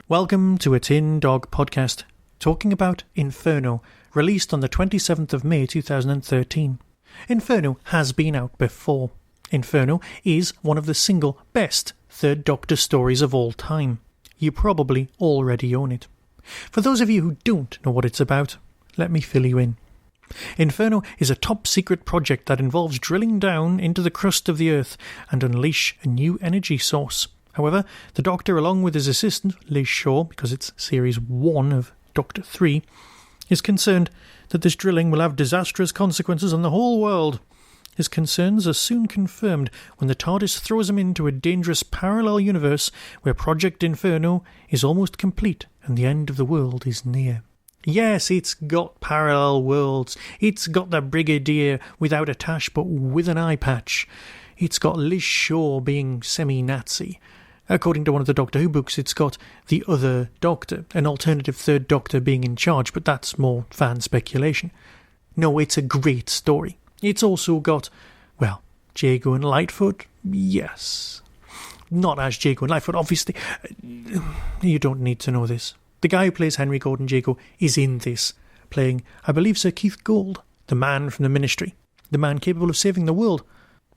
Welcome to a Tin Dog podcast, talking about Inferno, released on the 27th of May 2013. Inferno has been out before. Inferno is one of the single best Third Doctor stories of all time. You probably already own it. For those of you who don't know what it's about, let me fill you in. Inferno is a top-secret project that involves drilling down into the crust of the Earth and unleash a new energy source. However, the Doctor, along with his assistant, Liz Shaw, because it's Series 1 of Doctor 3, is concerned that this drilling will have disastrous consequences on the whole world. His concerns are soon confirmed when the TARDIS throws him into a dangerous parallel universe where Project Inferno is almost complete and the end of the world is near. Yes, it's got parallel worlds. It's got the Brigadier without a tash but with an eye patch. It's got Liz Shaw being semi-Nazi. According to one of the Doctor Who books, it's got the other Doctor, an alternative Third Doctor being in charge, but that's more fan speculation. No, it's a great story. It's also got, well, Jago and Lightfoot, yes. Not as Jago and Lightfoot, obviously. You don't need to know this. The guy who plays Henry Gordon Jago is in this, playing, I believe, Sir Keith Gold, the man from the Ministry, the man capable of saving the world.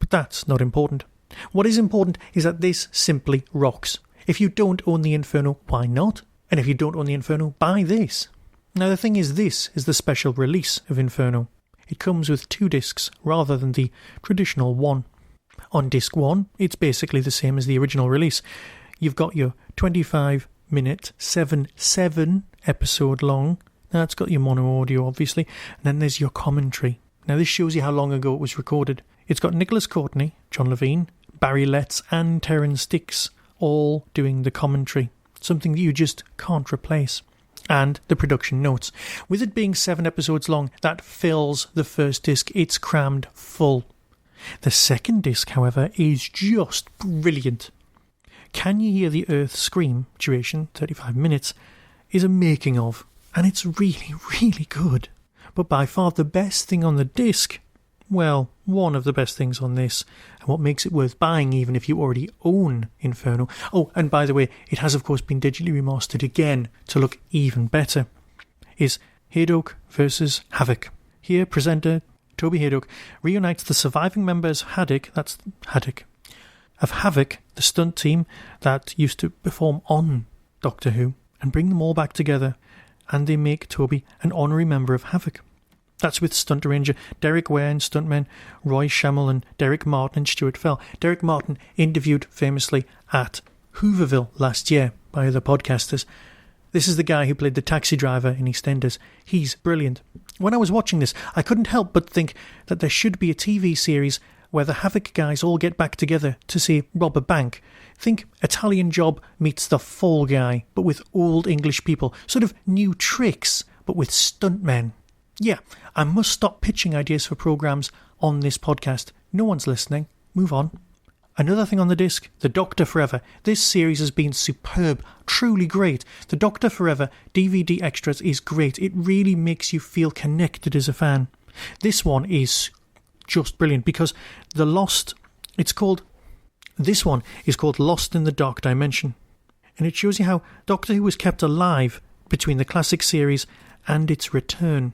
But that's not important. What is important is that this simply rocks. If you don't own the Inferno, why not? And if you don't own the Inferno, buy this. Now the thing is, this is the special release of Inferno. It comes with 2 discs rather than the traditional one. On disc 1, it's basically the same as the original release. You've got your 25-minute, 7 episode long. Now it's got your mono audio, obviously. And then there's your commentary. Now this shows you how long ago it was recorded. It's got Nicholas Courtney, John Levine, Barry Letts and Terence Dix all doing the commentary, something that you just can't replace. And the production notes. With it being 7 episodes long, that fills the first disc. It's crammed full. The second disc, however, is just brilliant. Can You Hear the Earth Scream, duration 35 minutes, is a making of, and it's really, really good. But by far the best thing on the disc, well, one of the best things on this, and what makes it worth buying even if you already own Inferno. Oh, and by the way, it has of course been digitally remastered again to look even better, is Haydock versus Havoc. Here, presenter Toby Haydock reunites the surviving members of Havoc, the stunt team that used to perform on Doctor Who, and bring them all back together, and they make Toby an honorary member of Havoc. That's with stunt arranger Derek Ware and stuntmen Roy Schammel and Derek Martin and Stuart Fell. Derek Martin interviewed famously at Hooverville last year by other podcasters. This is the guy who played the taxi driver in EastEnders. He's brilliant. When I was watching this, I couldn't help but think that there should be a TV series where the Havoc guys all get back together to, say, rob a bank. Think Italian Job meets The Fall Guy, but with old English people. Sort of New Tricks, but with stuntmen. Yeah, I must stop pitching ideas for programmes on this podcast. No one's listening. Move on. Another thing on the disc, The Doctor Forever. This series has been superb, truly great. The Doctor Forever DVD extras is great. It really makes you feel connected as a fan. This one is just brilliant because this one is called Lost in the Dark Dimension. And it shows you how Doctor Who was kept alive between the classic series and its return.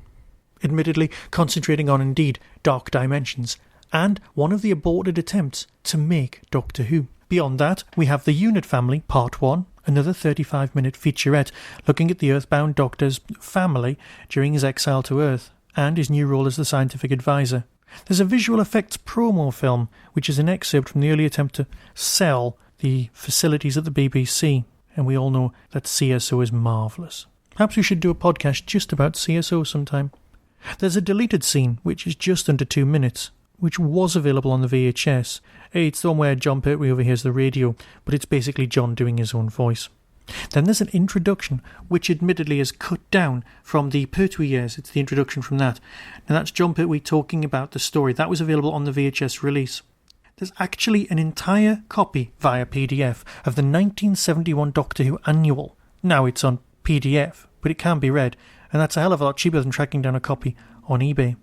Admittedly concentrating on, indeed, dark dimensions, and one of the aborted attempts to make Doctor Who. Beyond that, we have The Unit Family, Part 1, another 35-minute featurette looking at the Earthbound Doctor's family during his exile to Earth, and his new role as the scientific advisor. There's a visual effects promo film, which is an excerpt from the early attempt to sell the facilities at the BBC, and we all know that CSO is marvellous. Perhaps we should do a podcast just about CSO sometime. There's a deleted scene, which is just under 2 minutes, which was available on the VHS. It's the one where Jon Pertwee overhears the radio, but it's basically Jon doing his own voice. Then there's an introduction, which admittedly is cut down from the Pertwee years. It's the introduction from that. Now that's Jon Pertwee talking about the story. That was available on the VHS release. There's actually an entire copy via PDF of the 1971 Doctor Who Annual. Now it's on PDF, but it can be read, and that's a hell of a lot cheaper than tracking down a copy on eBay.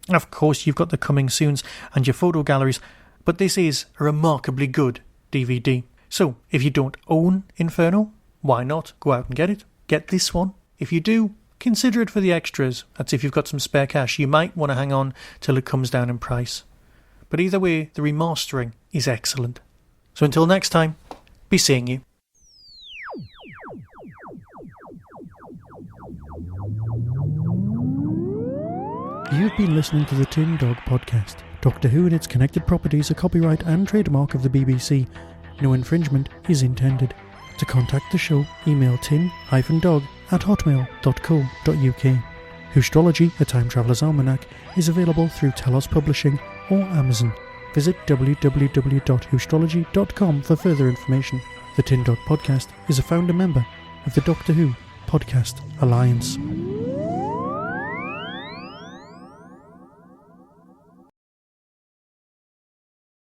Of course, you've got the coming soons and your photo galleries, but this is a remarkably good DVD. So, if you don't own Inferno, why not go out and get it? Get this one. If you do, consider it for the extras. That's if you've got some spare cash. You might want to hang on till it comes down in price. But either way, the remastering is excellent. So until next time, be seeing you. You've been listening to the Tin Dog Podcast. Doctor Who and its connected properties are copyright and trademark of the BBC. No infringement is intended. To contact the show, email tin-dog@hotmail.co.uk. Whostrology, a Time Traveller's Almanac, is available through Telos Publishing or Amazon. Visit www.whostrology.com for further information. The Tin Dog Podcast is a founder member of the Doctor Who Podcast Alliance.